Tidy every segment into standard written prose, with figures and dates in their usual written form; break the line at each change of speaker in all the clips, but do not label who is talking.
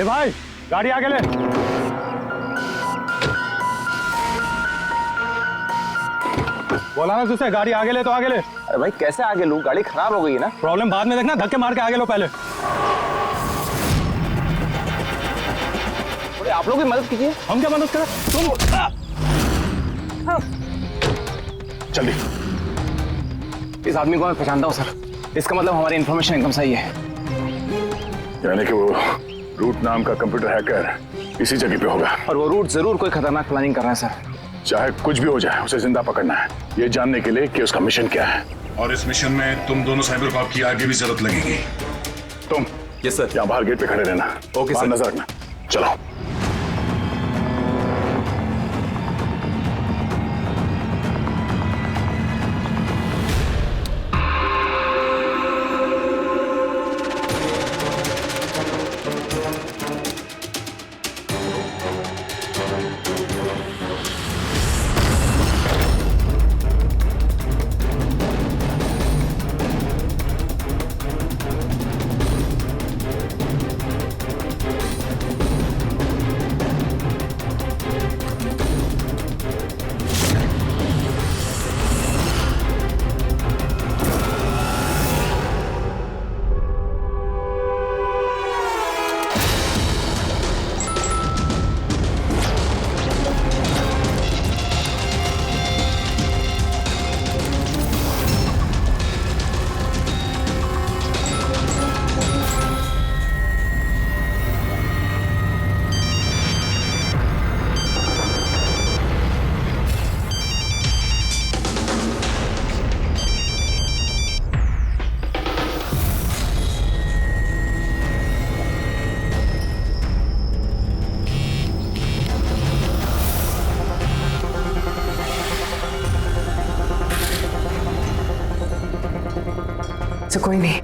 भाई गाड़ी आगे ले। बोला ना तुझसे गाड़ी आगे ले तो आगे ले।
अरे भाई कैसे आगे लूं, गाड़ी खराब हो गई है ना।
प्रॉब्लम बाद में देखना, धक्के मार के आगे लो पहले।
थोड़ी आप लोग भी मदद कीजिए।
हम क्या मदद करें, तुम
जल्दी। इस आदमी को मैं पहचानता हूँ सर, इसका मतलब हमारी इन्फॉर्मेशन एकदम सही है।
यानी कि वो रूट नाम का कंप्यूटर हैकर इसी जगह पे होगा,
और वो रूट जरूर कोई खतरनाक प्लानिंग कर रहा है सर।
चाहे कुछ भी हो जाए उसे जिंदा पकड़ना है, ये जानने के लिए कि उसका मिशन क्या है।
और इस मिशन में तुम दोनों साइबर कॉप की आगे भी जरूरत लगेगी।
तुम
यस सर।
यहाँ बाहर गेट पे खड़े रहना।
ओके
बाहर
सर।
नजर रखना। चलो।
तो कोई नहीं।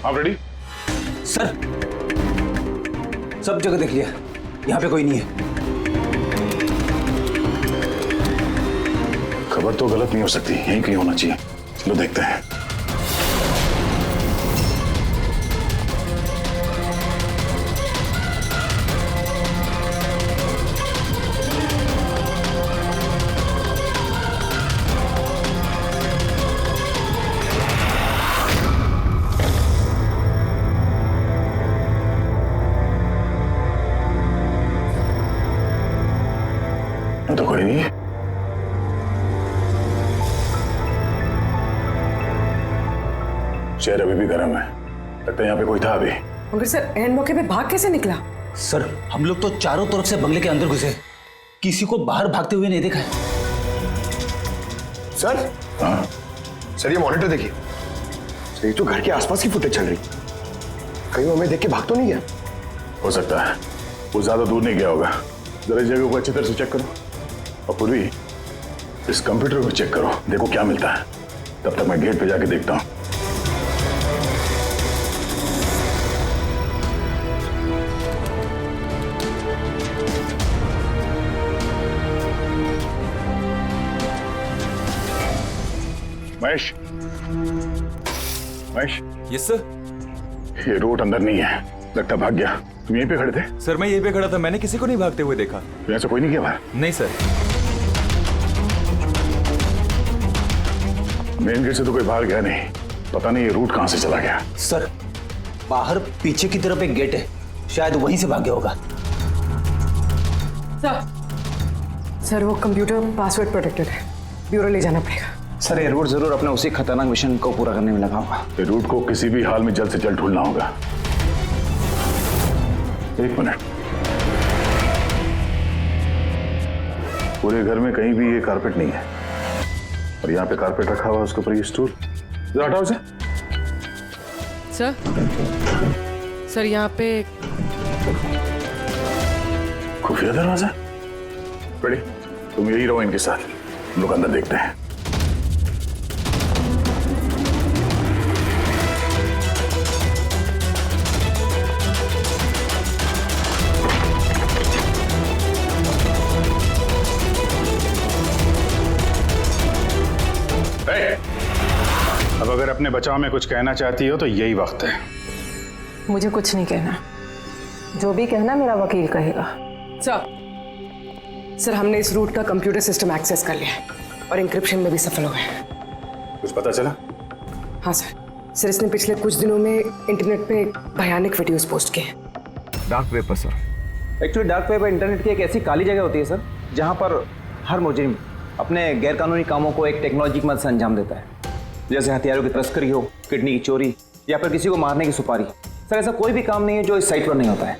आप रेडी?
सर सब जगह देख लिया, यहाँ पे कोई नहीं है।
खबर तो गलत नहीं हो सकती, यहीं कहीं होना चाहिए। चलो देखते हैं। तो कोई नहीं है। शहर अभी भी गर्म है, लगता है यहाँ पे कोई था अभी।
मगर सर एंड मौके पे भाग कैसे निकला?
सर हम लोग तो चारों तरफ से बंगले के अंदर घुसे, किसी को बाहर भागते हुए नहीं देखा है।
सर
हाँ
सर ये मॉनिटर देखिए, सर ये तो घर के आसपास की फुटेज चल रही, कहीं वो हमें देख के भाग तो नहीं गया?
हो सकता है, वो ज्यादा दूर नहीं गया होगा। जरा जगह को अच्छी तरह से चेक करो, और पूर्वी इस कंप्यूटर को चेक करो, देखो क्या मिलता है। तब तक मैं गेट पे जाके देखता हूँ। Mahesh, Mahesh,
yes sir.
ये रोड अंदर नहीं है, लगता भाग गया। तुम यहीं पे खड़े थे?
सर मैं यहीं पे खड़ा था, मैंने किसी को नहीं भागते हुए देखा।
यहाँ से कोई नहीं गया बाहर?
नहीं सर।
मेन गेट से तो कोई बाहर गया नहीं, पता नहीं ये रूट कहां से चला गया।
सर बाहर पीछे की तरफ एक गेट है, शायद वहीं से भाग गया होगा।
सर वो कंप्यूटर पासवर्ड प्रोटेक्टेड है, ब्यूरो ले जाना पड़ेगा।
सर ये रूट जरूर अपने उसी खतरनाक मिशन को पूरा करने में लगा होगा।
ये रूट को किसी भी हाल में जल्द से जल्द ढूंढना होगा। एक मिनट, पूरे घर में कहीं भी ये कारपेट नहीं है, और यहाँ पे कारपेट रखा हुआ है, उसके ऊपर ये स्टूल। जरा हटाओ इसे।
सर यहाँ पे
खुफिया दरवाजा, बड़ी तुम यही रहो इनके साथ, हम लोग अंदर देखते हैं।
अब अगर अपने बचाव में कुछ कहना चाहती हो तो यही वक्त है।
मुझे कुछ नहीं कहना, जो भी कहना मेरा वकील कहेगा। सर हमने इस रूट का कंप्यूटर सिस्टम एक्सेस कर लिया है और इंक्रिप्शन में भी सफल हो गए हैं।
कुछ पता चला?
हाँ सर इसने पिछले कुछ दिनों में इंटरनेट पे भयानक वीडियोस पोस्ट किए हैं।
डार्क वेब पर sir. Actually dark web internet की एक ऐसी काली जगह होती है सर, जहाँ पर हर मुजरिम अपने गैरकानूनी कामों को एक टेक्नोलॉजी की मदद से अंजाम देता है, जैसे हथियारों की तस्करी हो, किडनी की चोरी या फिर किसी को मारने की सुपारी। सर ऐसा कोई भी काम नहीं है जो इस साइट पर नहीं होता है।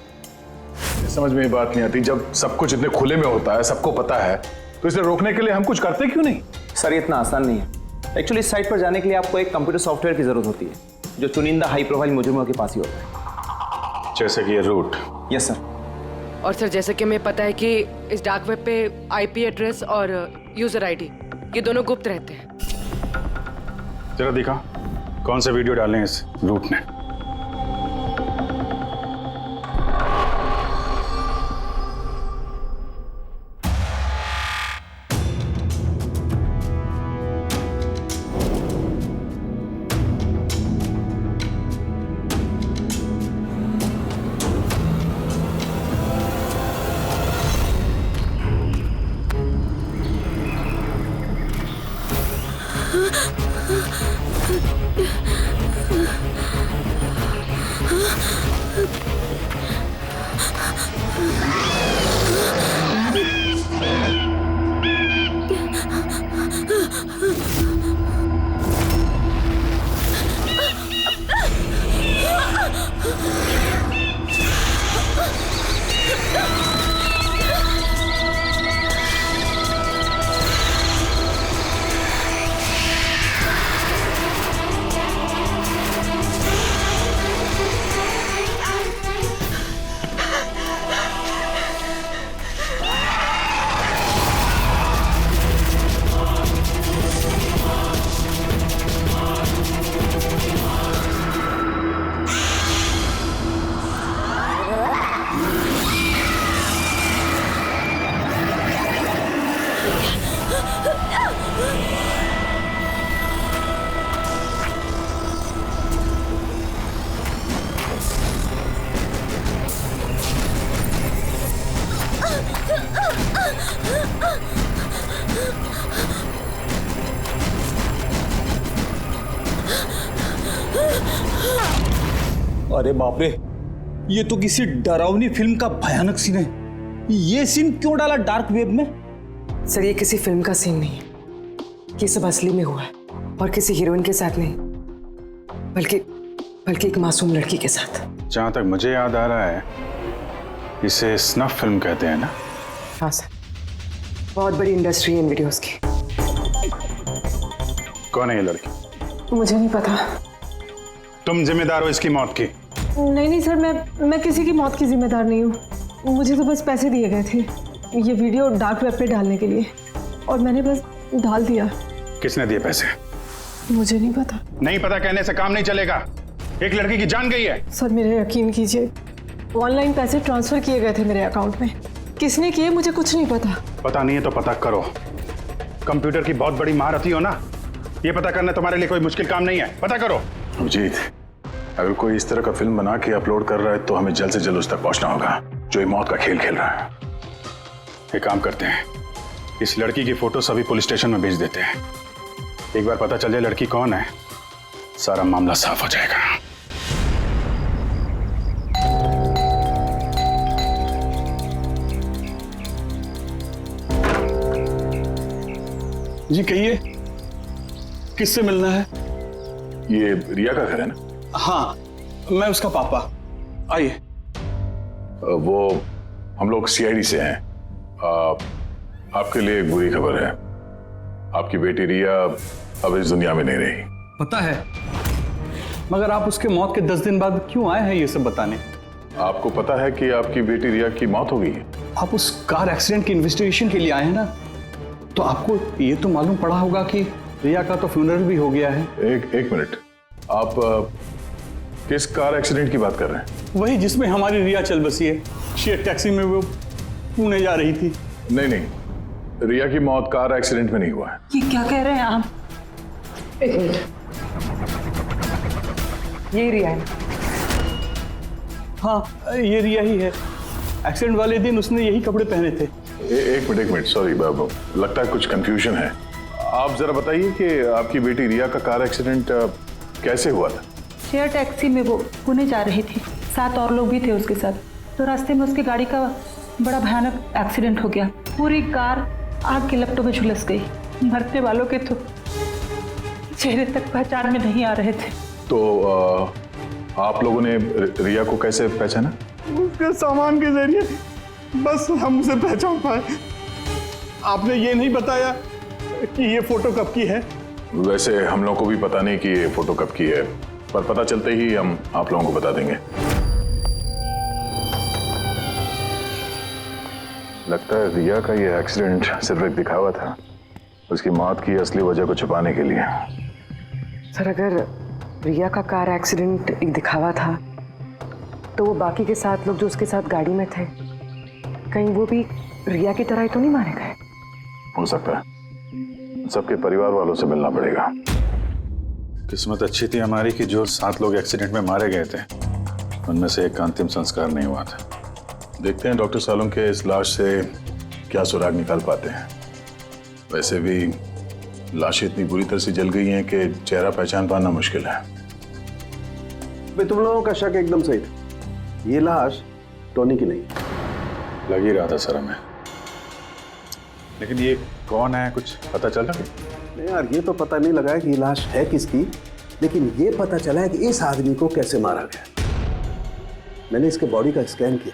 समझ में ये बात नहीं आती, जब सब कुछ इतने खुले में होता है, सबको पता है, तो इसे रोकने के लिए हम कुछ करते क्यों नहीं?
सर ये इतना आसान नहीं है। एक्चुअली इस साइट पर जाने के लिए आपको एक कंप्यूटर सॉफ्टवेयर की जरूरत होती है, जो चुनिंदा हाई प्रोफाइल मुजरिमों के पास ही होता है।
जैसे कि ये रूट।
Yes sir.
और सर जैसे कि हमें पता है कि इस डार्क वेब पे IP एड्रेस और यूजर ID ये दोनों गुप्त रहते हैं।
जरा दिखा कौन से वीडियो डाले हैं इस रूट ने।
अरे बाप रे, ये तो किसी डरावनी फिल्म का भयानक सीन है। ये सीन क्यों डाला डार्क वेब में?
सर ये किसी फिल्म का सीन नहीं है, ये सब असली में हुआ है और किसी हीरोइन के साथ नहीं, बल्कि एक मासूम लड़की के साथ।
जहां तक मुझे याद आ रहा है इसे स्नफ फिल्म कहते हैं ना?
हाँ सर, बहुत बड़ी इंडस्ट्री है इन वीडियोस की।
कौन है ये लड़की?
मुझे नहीं पता।
तुम जिम्मेदार हो इसकी मौत की?
नहीं सर, मैं किसी की मौत की जिम्मेदार नहीं हूँ। मुझे तो बस पैसे दिए गए थे ये वीडियो डार्क वेब पे डालने के लिए, और मैंने बस डाल दिया।
किसने दिए पैसे?
मुझे नहीं पता।
नहीं पता कहने से काम नहीं चलेगा। एक लड़की की जान गई है।
सर मेरे यकीन कीजिए, ऑनलाइन पैसे ट्रांसफर किए गए थे मेरे अकाउंट में। किसने किए मुझे कुछ नहीं पता।
पता नहीं है तो पता करो। कंप्यूटर की बहुत बड़ी महारथी हो ना, ये पता करना तुम्हारे लिए कोई मुश्किल काम नहीं है। पता करो।
अभिजीत, अगर कोई इस तरह का फिल्म बना के अपलोड कर रहा है तो हमें जल्द से जल्द उस तक पहुंचना होगा जो ये मौत का खेल खेल रहा है। एक काम करते हैं, इस लड़की की फोटो सभी पुलिस स्टेशन में भेज देते हैं। एक बार पता चल जाए लड़की कौन है, सारा मामला साफ हो जाएगा।
जी कहिए, किससे मिलना है?
ये रिया का घर है ना?
हाँ, मैं उसका पापा। आइए।
वो हम लोग CID से हैं। आपके लिए एक बुरी खबर है। आपकी बेटी रिया अब इस दुनिया में नहीं रही।
पता है, मगर आप उसके मौत के 10 दिन बाद क्यों आए हैं ये सब बताने?
आपको पता है कि आपकी बेटी रिया की मौत हो गई है?
आप उस कार एक्सीडेंट की इन्वेस्टिगेशन के लिए आए हैं ना, तो आपको ये तो मालूम पड़ा होगा कि रिया का तो फ्यूनरल भी हो गया है।
एक मिनट, आप किस कार एक्सीडेंट की बात कर रहे हैं?
वही जिसमें हमारी रिया चल बसी है। शेयर टैक्सी में वो पुणे जा रही थी।
नहीं, रिया की मौत कार एक्सीडेंट में नहीं हुआ है।
ये क्या कह रहे हैं आप?
एक मिनट, यही रिया है।
हाँ, ये रिया ही है। एक्सीडेंट वाले दिन उसने यही कपड़े पहने थे।
एक मिनट, सॉरी बाबू, लगता है कुछ कंफ्यूजन है। आप जरा बताइए कि आपकी बेटी रिया का कार एक्सीडेंट कैसे हुआ था?
शेयर टैक्सी में वो पुणे जा रही थी, 7 और लोग भी थे उसके साथ। तो रास्ते में उसकी गाड़ी का बड़ा भयानक एक्सीडेंट हो गया। पूरी कार आग के लपटों में झुलस गई। मरने वालों के तो चेहरे तक पहचान में नहीं आ रहे थे।
तो आप लोगों ने रिया को कैसे पहचाना?
उसके सामान के जरिए बस हम उसे पहचान पाए। आपने ये नहीं बताया कि ये फोटो कब की है?
वैसे हम लोगों को भी पता नहीं कि ये फोटो कब की है, पर पता चलते ही हम आप लोगों को बता देंगे। लगता है रिया का ये एक्सीडेंट सिर्फ एक दिखावा था, उसकी मौत की असली वजह को छुपाने के लिए।
सर, अगर रिया का कार एक्सीडेंट एक दिखावा था तो वो बाकी के 7 लोग जो उसके साथ गाड़ी में थे, कहीं वो भी रिया की तरह ही तो नहीं मारे गए?
हो सकता है। सबके परिवार वालों से मिलना पड़ेगा।
किस्मत अच्छी थी हमारी कि जो 7 लोग एक्सीडेंट में मारे गए थे उनमें से एक का अंतिम संस्कार नहीं हुआ था। देखते हैं डॉक्टर सालुंके इस लाश से क्या सुराग निकाल पाते हैं। वैसे भी लाशें इतनी बुरी तरह से जल गई हैं कि चेहरा पहचान पाना मुश्किल है।
तुम लोगों का शक एकदम सही था। ये लाश टोनी की नहीं।
लग ही रहा था सर हमें, लेकिन ये कौन है कुछ पता चला?
नहीं यार, ये तो पता नहीं लगा है कि ये लाश है किसकी, लेकिन ये पता चला है कि इस आदमी को कैसे मारा गया। मैंने इसके बॉडी का स्कैन किया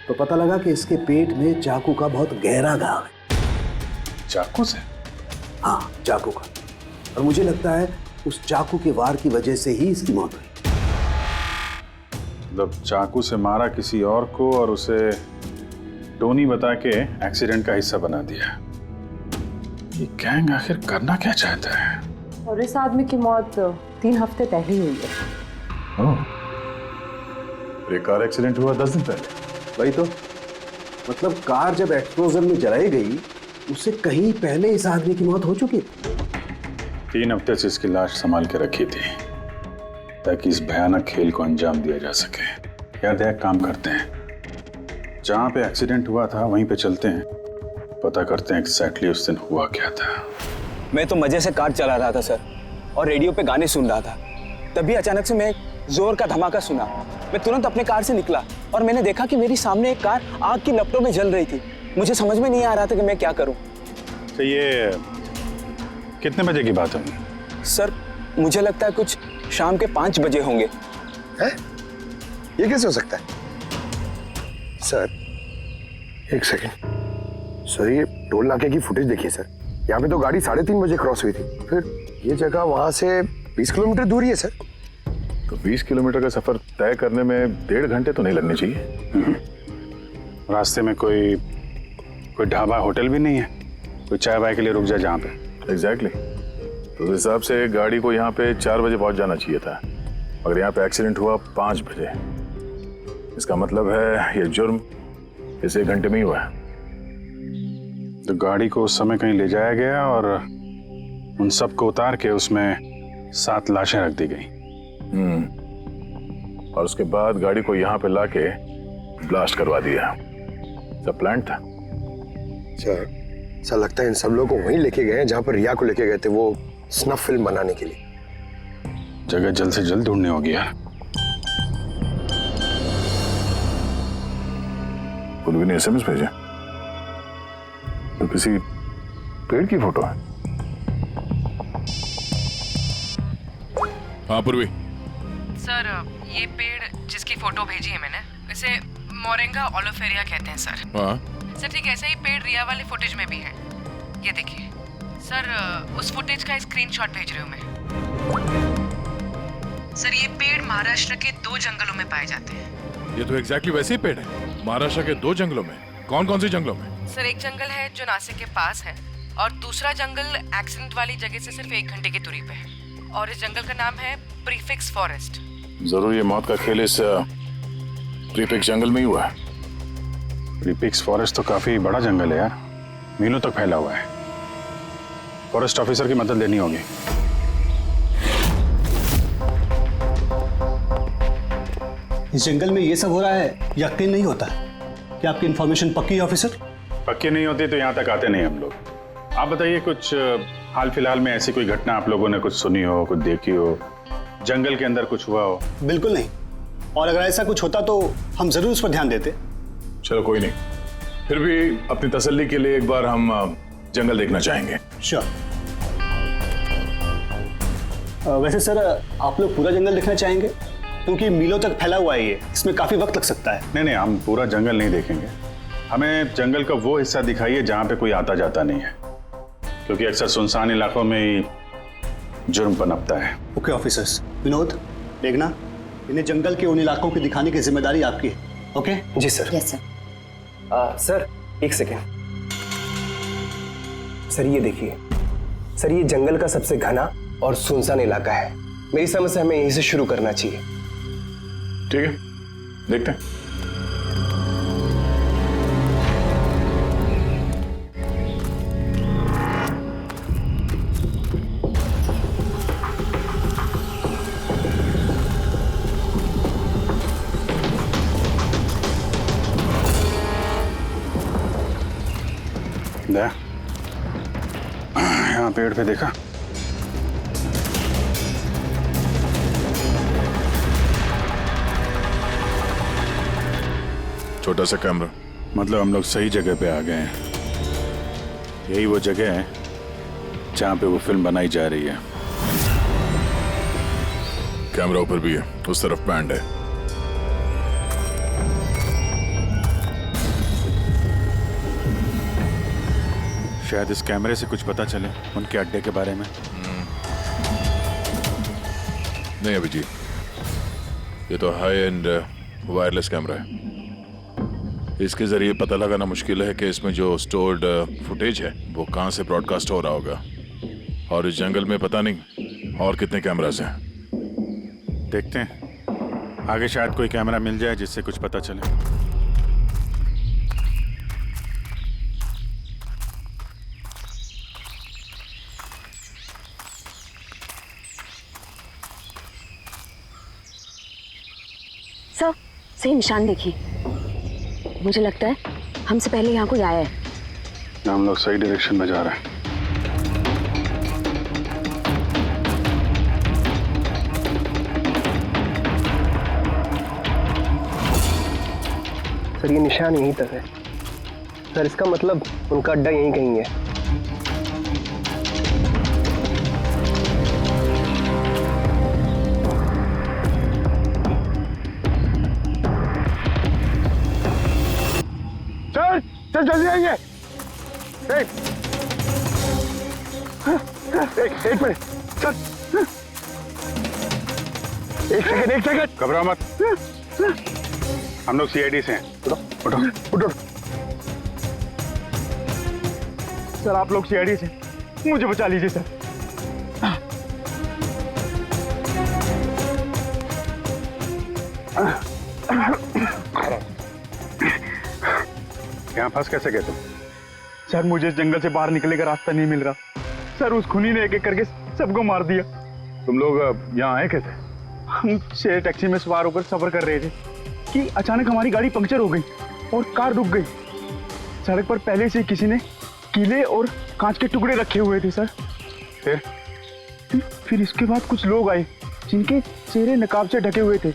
तो पता लगा कि इसके पेट में चाकू का बहुत गहरा घाव है।
चाकू से?
हाँ, चाकू का। और मुझे लगता है उस चाकू के वार की वजह से ही इसकी मौत हुई।
मतलब चाकू से मारा किसी और को और उसे टोनी बता के एक्सीडेंट का हिस्सा बना दिया। ये गैंग आखिर करना क्या चाहता है?
और इस आदमी की मौत 3 हफ्ते पहले ही हुई है।
ये कार एक्सीडेंट हुआ 10 दिन पहले।
वही तो, मतलब कार जब एक्सप्लोजन में जलाई गई उससे कहीं पहले इस आदमी की मौत हो चुकी।
3 हफ्ते से इसकी लाश संभाल के रखी थी ताकि इस भयानक खेल को अंजाम दिया जा सके। यार एक काम करते हैं, जहां पे एक्सीडेंट हुआ था वहीं पे चलते हैं, पता करते हैं एग्जैक्टली उस दिन हुआ क्या था।
मैं तो मजे से कार चला रहा था सर, और रेडियो पे गाने सुन रहा था। तभी अचानक से मैं जोर का धमाका सुना। मैं तुरंत अपने कार से निकला और मैंने देखा कि मेरी सामने एक कार आग की लपटों में जल रही थी। मुझे समझ में नहीं आ रहा था कि मैं क्या करूं।
तो ये कितने बजे की बात होगी?
सर, मुझे लगता है कुछ शाम के 5 बजे होंगे।
है? ये कैसे हो सकता है? सर, एक सेकंड। सर, ये टोल नाके की फुटेज देखिए सर। यहाँ पे तो गाड़ी 3:30 बजे क्रॉस हुई थी। फिर ये जगह वहां से 20 किलोमीटर दूर ही है सर।
तो 20 किलोमीटर का सफर तय करने में 1.5 घंटे तो नहीं लगने चाहिए।
रास्ते में कोई ढाबा होटल भी नहीं है, कोई चाय वाय के लिए रुक जाए जहाँ पे?
एग्जैक्टली। तो उस हिसाब से गाड़ी को यहाँ पे 4 बजे पहुँच जाना चाहिए था, मगर यहाँ पे एक्सीडेंट हुआ 5 बजे। इसका मतलब है ये जुर्म इस 1 घंटे में ही हुआ है।
तो गाड़ी को उस समय कहीं ले जाया गया और उन सबको उतार के उसमें 7 लाशें रख दी गई।
और उसके बाद गाड़ी को यहाँ पे लाके ब्लास्ट करवा दिया। सब प्लान था।
सर, ऐसा लगता है इन सब लोगों को वहीं लेके गए हैं जहां पर रिया को लेके गए थे, वो स्नफ फिल्म बनाने के लिए।
जगह जल्द से जल्द ढूंढनी होगी यार।
पूर्वी ने SMS भेजा तो किसी पेड़ की फोटो है।
हाँ पूर्वी।
सर, ये पेड़ जिसकी फोटो भेजी है मैंने, इसे मोरिंगा ओलिफेरिया कहते हैं सर।
हाँ
सर, ठीक ऐसा ही पेड़ रिया वाले फुटेज में भी है। ये देखिए सर, उस फुटेज का स्क्रीनशॉट भेज रही हूँ मैं। सर, ये पेड़ महाराष्ट्र के 2 जंगलों में पाए जाते हैं।
ये तो एग्जैक्टली वैसे ही पेड़ है, महाराष्ट्र के 2 जंगलों में। कौन कौन से जंगलों में?
सर एक जंगल है जो नासिक के पास है और दूसरा जंगल एक्सीडेंट वाली जगह से सिर्फ 1 घंटे की दूरी पे है और इस जंगल का नाम है प्रीफिक्स फॉरेस्ट।
जरूर ये मौत का खेल इस प्रीफिक्स जंगल में ही हुआ है।
प्रीफिक्स फॉरेस्ट तो काफी बड़ा जंगल है यार, मीलों तक फैला हुआ है। फॉरेस्ट ऑफिसर की मदद लेनी होगी।
इस जंगल में ये सब हो रहा है, यकीन नहीं होता। क्या आपकी इंफॉर्मेशन पक्की है ऑफिसर?
पक्की नहीं होती तो यहाँ तक आते नहीं हम लोग। आप बताइए कुछ हाल फिलहाल में ऐसी कोई घटना आप लोगों ने कुछ सुनी हो, कुछ देखी हो, जंगल के अंदर कुछ हुआ हो?
बिल्कुल नहीं, और अगर ऐसा कुछ होता तो हम जरूर उस पर ध्यान देते।
चलो कोई नहीं, फिर भी अपनी तसल्ली के लिए एक बार हम जंगल देखना चाहेंगे।
श्योर। वैसे सर आप लोग पूरा जंगल देखना चाहेंगे? क्योंकि मीलों तक फैला हुआ है ये, इसमें काफी वक्त लग सकता है।
नहीं, हम पूरा जंगल नहीं देखेंगे। हमें जंगल का वो हिस्सा दिखाइए जहाँ पे कोई आता जाता नहीं है, क्योंकि अक्सर सुनसान इलाकों में ही जुर्म पनपता है।
Okay officers. विनोद, देखना, इन्हें जंगल के उन इलाकों की दिखाने की जिम्मेदारी आपकी है। ओके?
जी सर।
Yes sir.
सर एक सेकेंड। सर ये देखिए, सर ये जंगल का सबसे घना और सुनसान इलाका है। मेरी समझ से हमें यहीं से शुरू करना चाहिए।
ठीक है, देखते हैं।
यहाँ पेड़ पे देखा?
छोटा सा कैमरा।
मतलब हम लोग सही जगह पे आ गए हैं। यही वो जगह है जहाँ पे वो फिल्म बनाई जा रही है।
कैमरा ऊपर भी है, उस तरफ बैंड है।
शायद इस कैमरे से कुछ पता चले उनके अड्डे के बारे में।
नहीं अभिजीत, ये तो हाई एंड वायरलेस कैमरा है। इसके जरिए पता लगाना मुश्किल है कि इसमें जो स्टोर्ड फुटेज है वो कहाँ से ब्रॉडकास्ट हो रहा होगा, और इस जंगल में पता नहीं और कितने कैमरास हैं।
देखते हैं, आगे शायद कोई कैमरा मिल जाए जिससे कुछ पता चले।
सर सही निशान देखिए, मुझे लगता है हमसे पहले यहाँ कोई आया है।
हम लोग सही डायरेक्शन में जा रहे हैं।
सर ये निशान यहीं तक है। सर इसका मतलब उनका अड्डा यहीं कहीं है।
चल जल्दी आइए। एक मिनट, चल। एक सेकंड।
घबराओ मत, हम लोग सीआईडी से हैं।
उठो।
सर आप लोग सीआईडी से, मुझे बचा लीजिए सर।
यहाँ फंस कैसे गए तुम?
सर मुझे इस जंगल से बाहर निकलने का रास्ता नहीं मिल रहा। सर उस खूनी ने एक एक करके सबको मार दिया।
तुम लोग यहाँ आए कैसे?
हम शेयर टैक्सी में सवार होकर सफर कर रहे थे कि अचानक हमारी गाड़ी पंक्चर हो गई और कार रुक गई। सड़क पर पहले से किसी ने कीले और कांच के टुकड़े रखे हुए थे सर। फिर इसके बाद कुछ लोग आए जिनके चेहरे नकाब से ढके हुए थे,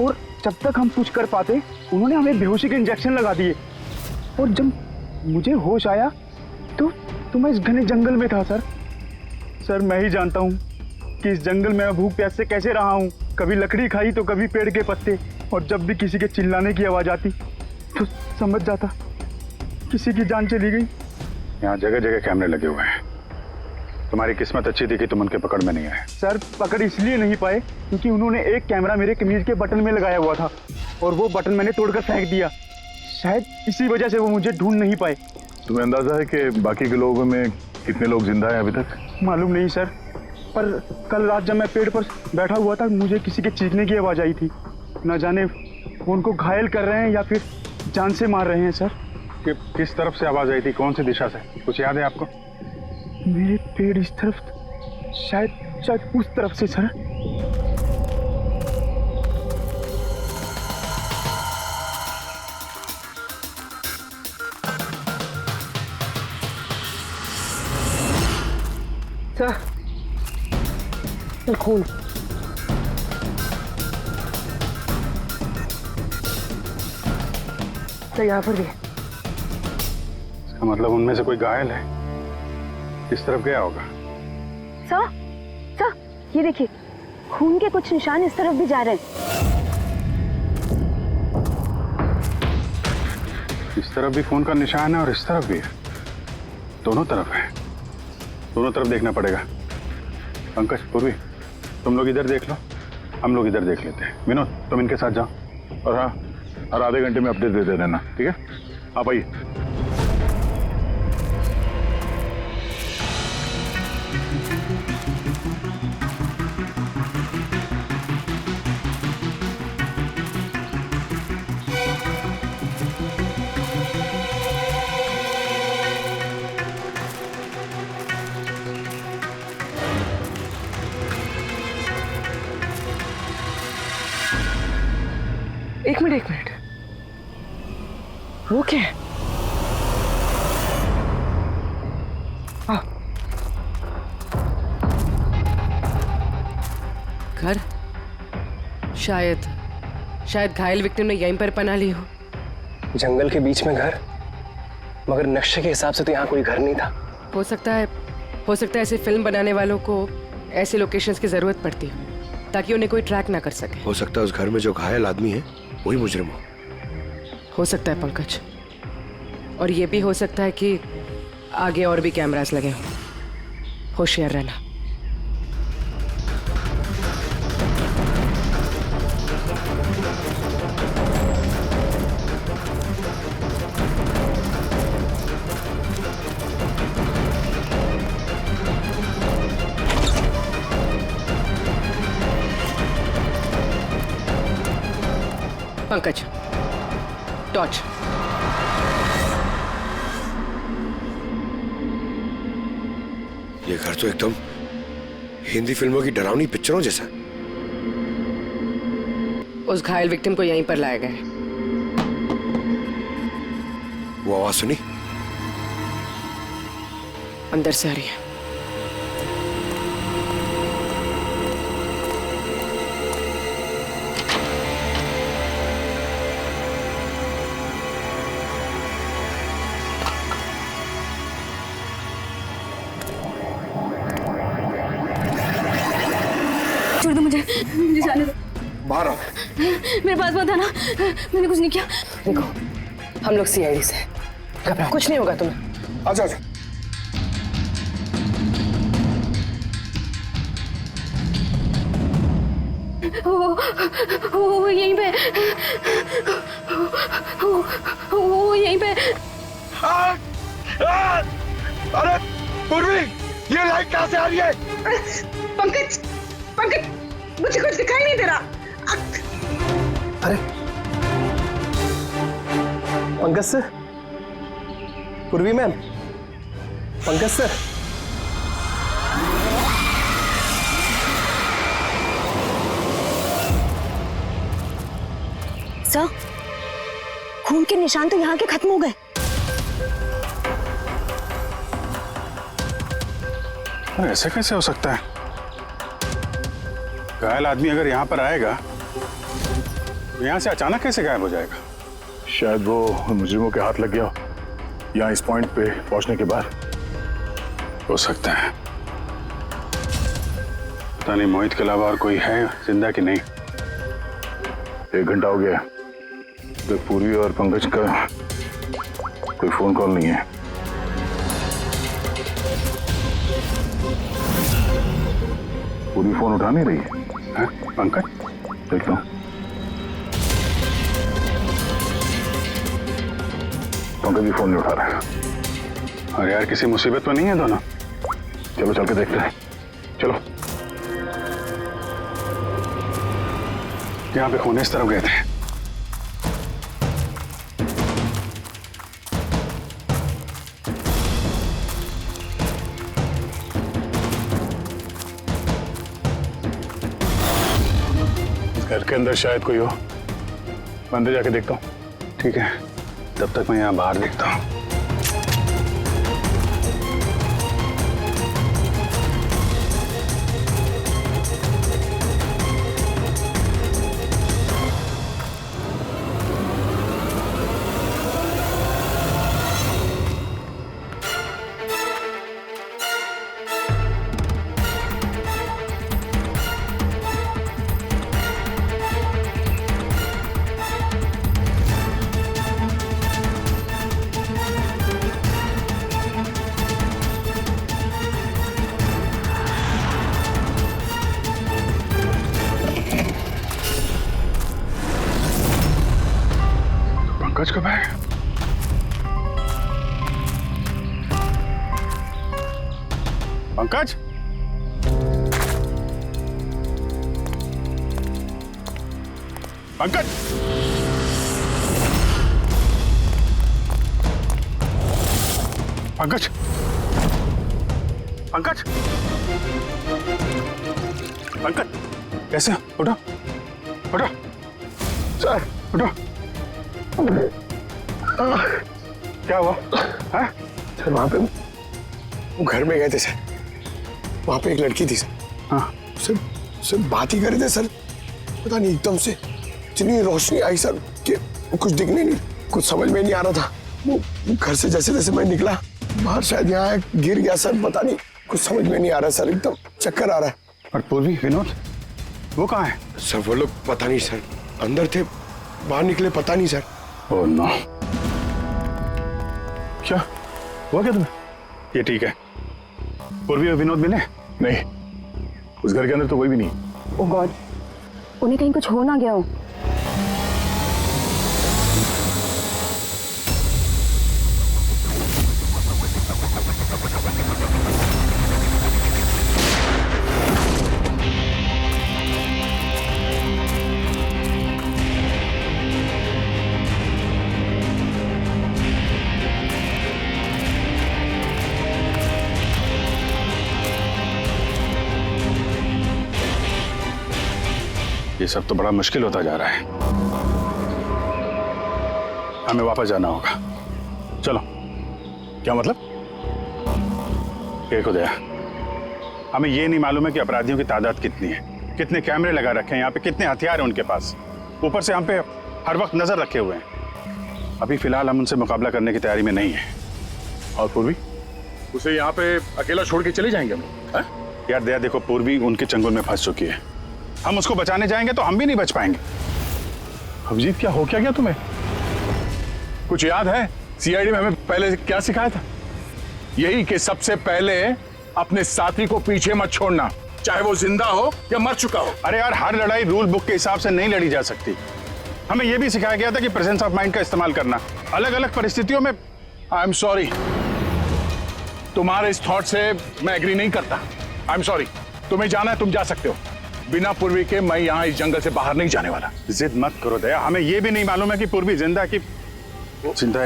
और जब तक हम कुछ कर पाते उन्होंने हमें बेहोशी के इंजेक्शन लगा दिए। और जब मुझे होश आया तो मैं इस घने जंगल में था सर। मैं ही जानता हूँ कि इस जंगल में मैं भूख प्यास से कैसे रहा हूँ। कभी लकड़ी खाई तो कभी पेड़ के पत्ते, और जब भी किसी के चिल्लाने की आवाज आती तो समझ जाता किसी की जान चली गई।
यहाँ जगह जगह कैमरे लगे हुए हैं। तुम्हारी किस्मत अच्छी थी कि तुम उनके पकड़ में नहीं आए।
सर पकड़ इसलिए नहीं पाए क्योंकि उन्होंने एक कैमरा मेरे कमीज के बटन में लगाया हुआ था, और वो बटन मैंने तोड़कर फेंक दिया।
शायद इसी वजह से वो मुझे ढूंढ नहीं पाए।
तुम्हें अंदाजा है कि बाकी के लोगों में कितने लोग जिंदा हैं अभी तक?
मालूम नहीं सर, पर कल रात जब मैं पेड़ पर बैठा हुआ था मुझे किसी के चीखने की आवाज़ आई थी। न जाने वो उनको घायल कर रहे हैं या फिर जान से मार रहे हैं सर।
किस तरफ से आवाज आई थी, कौन सी दिशा से, कुछ याद है आपको?
मेरे पेड़ इस तरफ, शायद उस तरफ से सर।
सर खून। तो यहाँ पर भी है।
इसका मतलब उनमें से कोई घायल है। किस तरफ गया होगा?
सर ये देखिए, खून के कुछ निशान इस तरफ भी जा रहे हैं।
इस तरफ भी खून का निशान है और इस तरफ भी है। दोनों तरफ है। दोनों तरफ देखना पड़ेगा। पंकज, पूर्वी, तुम लोग इधर देख लो, हम लोग इधर देख लेते हैं। विनोद, तुम इनके साथ जाओ और हाँ, हर आधे घंटे में अपडेट दे देना, ठीक है? आप आइए।
एक मिनट, वो क्या है? घर? शायद घायल विक्टिम ने यहीं पर पनाह ली हो।
जंगल के बीच में घर, मगर नक्शे के हिसाब से तो यहाँ कोई घर नहीं था।
हो सकता है ऐसे फिल्म बनाने वालों को ऐसे लोकेशंस की जरूरत पड़ती है ताकि उन्हें कोई ट्रैक ना कर सके।
हो सकता है उस घर में जो घायल आदमी है वही मुजरिम
हो सकता है पंकज, और ये भी हो सकता है कि आगे और भी कैमरास लगे हों। होशियार रहना। पंकज, टॉर्च।
ये घर तो एकदम हिंदी फिल्मों की डरावनी पिक्चरों जैसा।
उस घायल विक्टिम को यहीं पर लाया गया है।
वो आवाज सुनी?
अंदर से आ रही है।
छोड़ दो मुझे जाने दो।
बाहर आओ।
मेरे पास मत आना, मैंने कुछ नहीं किया।
देखो, हम लोग सीआईडी से, घबराओ, कुछ नहीं होगा तुम्हें।
आजा।
वो यहीं पे, वो यहीं पे।
अरे पूर्वी, ये लाइट कहाँ से आ रही है?
पंकज, मुझे कुछ दिखाई नहीं दे रहा।
अरे पंकज सर, पूर्वी मैम, पंकज सर।
सर, खून के निशान तो यहाँ के खत्म हो गए।
ऐसे कैसे हो सकता है? घायल आदमी अगर यहाँ पर आएगा तो यहाँ से अचानक कैसे गायब हो जाएगा? शायद वो मुजरिमों के हाथ लग गया हो, यहाँ इस पॉइंट पे पहुंचने के बाद। हो सकता है। पता नहीं मोहित के अलावा और कोई है जिंदा कि नहीं। 1 घंटा हो गया तो पूर्वी और पंकज का कोई फोन कॉल नहीं है। पूरी फोन उठा नहीं रही है। पंकज, देखता हूँ। पंकज भी फोन नहीं उठा रहा है। अरे यार किसी मुसीबत में नहीं है दोनों? चलो चल के देखते हैं, चलो। यहाँ पे कौन इस तरफ गए थे? घर के अंदर शायद कोई हो, अंदर जाके देखता हूँ। ठीक है, तब तक मैं यहाँ बाहर देखता हूँ। पंकज कब है? पंकज? पंकज? पंकज? पंकज? पंकज? कैसे? उठो, उठो, सर, उठो। क्या हुआ? हाँ?
सर वहाँ पे वो घर में गए थे सर, वहाँ पे एक लड़की थी सर।
हाँ।
सर बात ही कर रहे थे सर, पता नहीं एकदम से इतनी रोशनी आई सर कि कुछ दिखने नहीं, कुछ समझ में नहीं आ रहा था। वो घर से जैसे जैसे मैं निकला बाहर, शायद यहाँ गिर गया सर, पता नहीं, कुछ समझ में नहीं आ रहा सर, एकदम चक्कर आ रहा है।
और पूर्वी, विनोद, वो कहाँ है?
सर वो लोग पता नहीं सर, अंदर थे, बाहर निकले पता नहीं सर।
ओह नो, क्या हुआ क्या तुम्हें? ये ठीक है। पूर्वी और विनोद मिले? नहीं, उस घर के अंदर तो कोई भी नहीं।
ओह गॉड, उन्हें कहीं कुछ हो ना गया हो।
ये सब तो बड़ा मुश्किल होता जा रहा है। हमें वापस जाना होगा। चलो। क्या मतलब? एक हो गया, हमें ये नहीं मालूम है कि अपराधियों की तादाद कितनी है, कितने कैमरे लगा रखे हैं यहाँ पे, कितने हथियार हैं उनके पास, ऊपर से हम पे हर वक्त नजर रखे हुए हैं। अभी फिलहाल हम उनसे मुकाबला करने की तैयारी में नहीं है। और पूर्वी, उसे यहाँ पे अकेला छोड़ के चले जाएंगे हम? यार दया देखो, पूर्वी उनके चंगुल में फंस चुकी है, हम उसको बचाने जाएंगे तो हम भी नहीं बच पाएंगे। अभिजीत, क्या हो क्या गया तुम्हें? कुछ याद है सीआईडी में हमें पहले क्या सिखाया था?
यही कि सबसे पहले अपने साथी को पीछे मत छोड़ना, चाहे वो जिंदा हो या मर चुका हो।
अरे यार, हर लड़ाई रूल बुक के हिसाब से नहीं लड़ी जा सकती। हमें यह भी सिखाया गया था कि प्रेजेंस ऑफ माइंड का इस्तेमाल करना अलग अलग परिस्थितियों में।
आई एम सॉरी, तुम्हारे इस थॉट से मैं एग्री नहीं करता। आई एम सॉरी, तुम्हें जाना है तुम जा सकते हो, बिना पूर्वी के मैं यहाँ इस जंगल से बाहर नहीं जाने वाला।
जिद मत करो दया, हमें यह भी नहीं मालूम है कि पूर्वी जिंदा है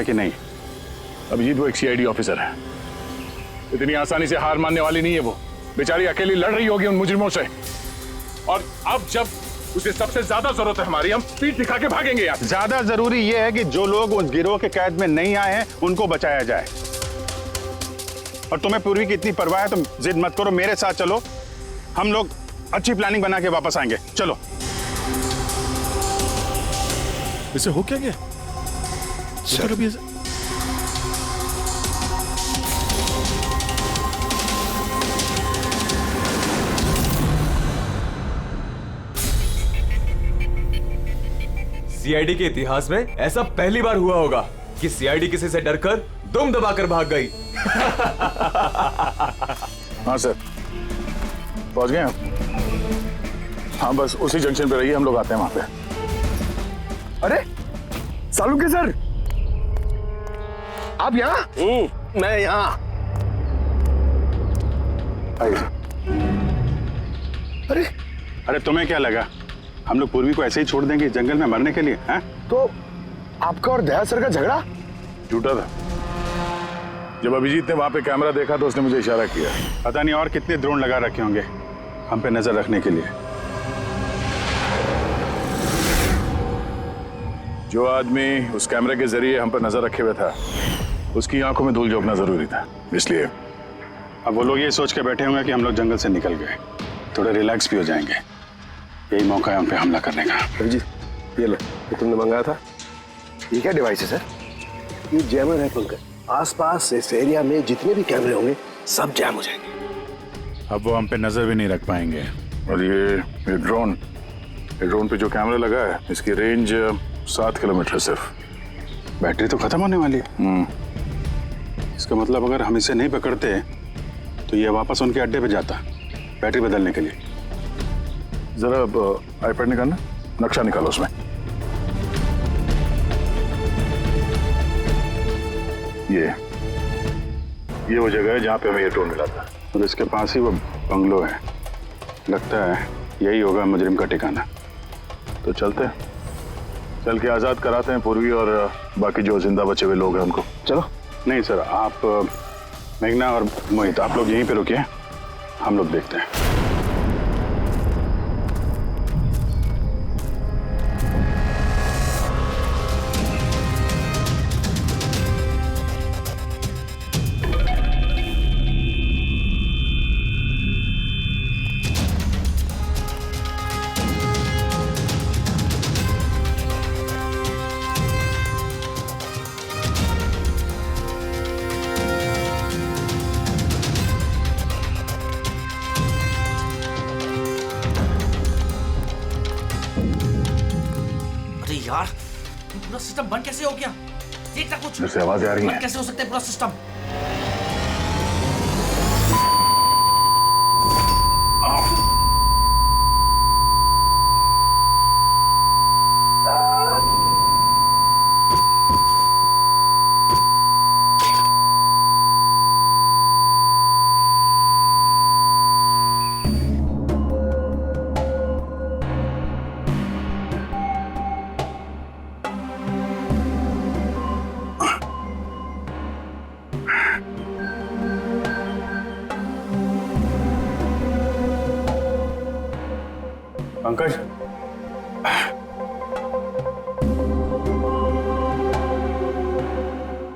कि नहीं।
अभिजीत वो एक सीआईडी ऑफिसर है, इतनी आसानी से हार मानने वाली नहीं है। वो बेचारी अकेली लड़ रही होगी उन मुजरिमों से, और अब जब उसे सबसे ज्यादा जरूरत है हमारी, हम पीठ दिखा के भागेंगे यार।
ज्यादा जरूरी यह है कि जो लोग उस गिरोह के कैद में नहीं आए हैं उनको बचाया जाए। और तुम्हें पूर्वी की इतनी परवाह है, तुम जिद मत करो, मेरे साथ चलो, हम लोग अच्छी प्लानिंग बना के वापस आएंगे। चलो।
इसे हो क्या गया
सर?
अभी
सीआईडी के इतिहास में ऐसा पहली बार हुआ होगा कि सीआईडी किसी से डरकर दुम दबाकर भाग गई।
हाँ सर, पहुंच गए आप? हाँ बस उसी जंक्शन पे रहिए, हम लोग आते हैं वहां पे।
अरे सालुके सर, आप यहाँ?
मैं यहाँ।
अरे
अरे तुम्हें क्या लगा हम लोग पूर्वी को ऐसे ही छोड़ देंगे जंगल में मरने के लिए? हैं?
तो आपका और दया सर का झगड़ा
झूठा था। जब अभिजीत ने वहां पे कैमरा देखा तो उसने मुझे इशारा किया।
पता नहीं और कितने ड्रोन लगा रखे होंगे हम पे नजर रखने के लिए।
जो आदमी उस कैमरे के जरिए हम पर नजर रखे हुए था उसकी आंखों में धूल झोंकना जरूरी था, इसलिए।
अब वो लोग ये सोच के बैठे होंगे कि हम लोग जंगल से निकल गए, थोड़े रिलैक्स भी हो जाएंगे। यही मौका है हम पे हमला करने का।
अभिजीत ये लो, ये तुमने मंगाया था। ये क्या डिवाइस है सर? ये जैमर है पंकज। आसपास इस एरिया में जितने भी कैमरे होंगे सब जैम हो जाएंगे।
अब वो हम पे नजर भी नहीं रख पाएंगे।
और ये ड्रोन पे जो कैमरा लगा है इसकी रेंज 7 किलोमीटर है सिर्फ।
बैटरी तो खत्म होने वाली है। इसका मतलब अगर हम इसे नहीं पकड़ते तो ये वापस उनके अड्डे पे जाता बैटरी बदलने के लिए।
जरा आईपैड निकालना, नक्शा निकालो उसमें। ये वो जगह है जहाँ पे हमें ये ड्रोन मिला था
और इसके पास ही वो बंगलो है। लगता है यही होगा मुजरिम का ठिकाना।
तो चलते हैं, चल के आज़ाद कराते हैं पूर्वी और बाकी जो जिंदा बचे हुए लोग हैं उनको।
चलो।
नहीं सर, आप मेघना और मोहित आप लोग यहीं पे रुकिए, हम लोग देखते हैं।
यार ये पूरा सिस्टम बंद कैसे हो गया? देखना कुछ
जैसे आवाजें आ रही हैं।
कैसे हो सकता है पूरा सिस्टम?
पंकज,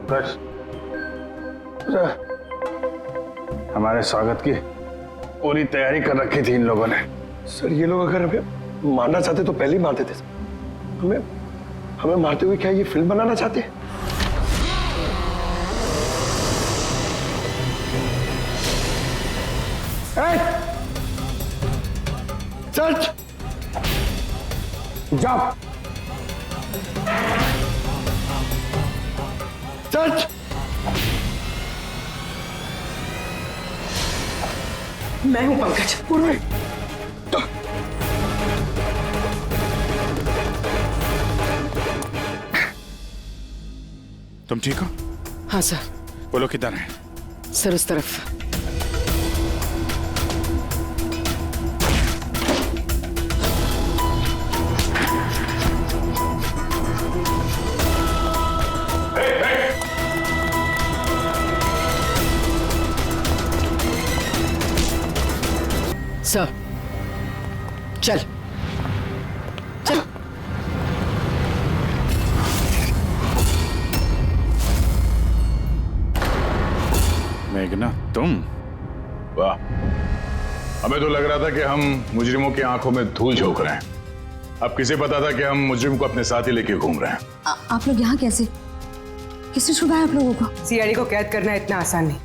पंकज, हमारे स्वागत की पूरी तैयारी कर रखी थी इन लोगों ने।
सर ये लोग अगर हमें मारना चाहते तो पहले ही मार देते। हमें मारते हुए क्या ये फिल्म बनाना चाहते हैं? सच जाओ। सच
मैं हूं पंकज।
पूर्वी
तुम ठीक हो?
हाँ सर।
वो लोग किधर हैं?
सर उस तरफ। सर चल चल।
मेघना तुम?
वाह, हमें तो लग रहा था कि हम मुजरिमों की आंखों में धूल झोंक रहे हैं। अब किसे पता था कि हम मुजरिम को अपने साथ ही लेके घूम रहे हैं।
आप लोग यहाँ कैसे? किसने छुड़वाया आप लोगों को?
सीआईडी को कैद करना इतना आसान नहीं।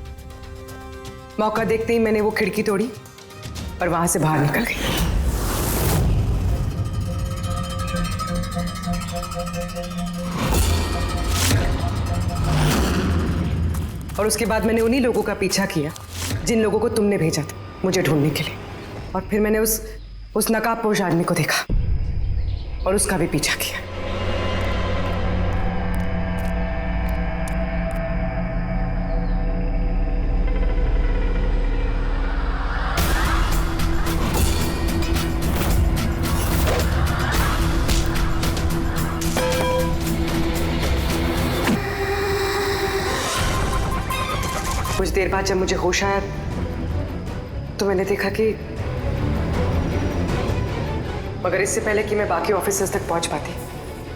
मौका देखते ही मैंने वो खिड़की तोड़ी और वहां से बाहर निकल गई। और उसके बाद मैंने उन्हीं लोगों का पीछा किया जिन लोगों को तुमने भेजा था मुझे ढूंढने के लिए। और फिर मैंने उस नकाबपोश आदमी को देखा और उसका भी पीछा किया। देर बाद जब मुझे होश आया तो मैंने देखा कि मगर इससे पहले कि मैं बाकी ऑफिसर्स तक पहुंच पाती,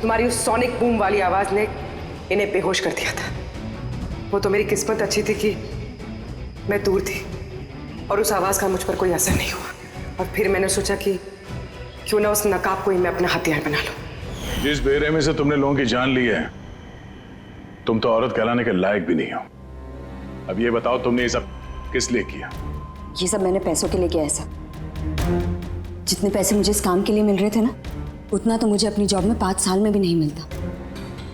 तुम्हारी उस सोनिक बूम वाली आवाज ने इन्हें बेहोश कर दिया था। वो तो मेरी किस्मत अच्छी थी कि मैं दूर थी और उस आवाज का मुझ पर कोई असर नहीं हुआ। और फिर मैंने सोचा कि क्यों ना उस नकाब को ही मैं अपना हथियार बना लूं।
जिस बेरहमी से तुमने लोगों की जान ली है, तुम तो औरत कहलाने के लायक भी नहीं हो। अब ये बताओ, तुमने ये सब किस लिए किया?
ये सब मैंने पैसों के लिए किया है सर। जितने पैसे मुझे इस काम के लिए मिल रहे थे ना, उतना तो मुझे अपनी जॉब में 5 साल में भी नहीं मिलता।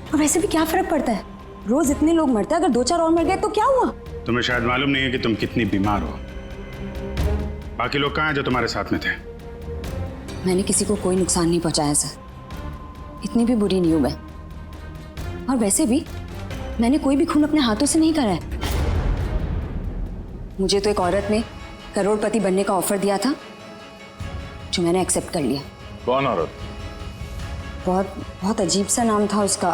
और वैसे भी क्या फर्क पड़ता है, रोज इतने लोग मरते हैं, अगर 2-4 और मर गए तो क्या हुआ?
तुम्हें शायद मालूम नहीं है कि तुम कितनी बीमार हो। बाकी लोग कहाँ हैं जो तुम्हारे साथ में थे?
मैंने किसी को कोई नुकसान नहीं पहुंचाया सर, इतनी भी बुरी नहीं हूं मैं। और वैसे भी मैंने कोई भी खून अपने हाथों से नहीं करा है। मुझे तो एक औरत ने करोड़पति बनने का ऑफर दिया था, जो मैंने एक्सेप्ट कर लिया।
कौन औरत?
बहुत अजीब सा नाम था उसका।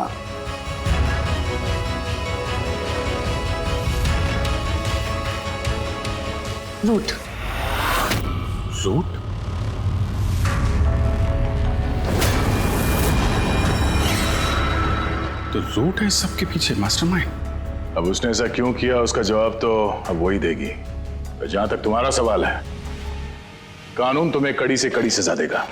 रूट।
रूट? तो रूट है सबके पीछे मास्टरमाइंड।
अब उसने ऐसा क्यों किया, उसका जवाब तो अब वही देगी। जहां तक तुम्हारा सवाल है, कानून तुम्हें कड़ी से कड़ी सजा देगा।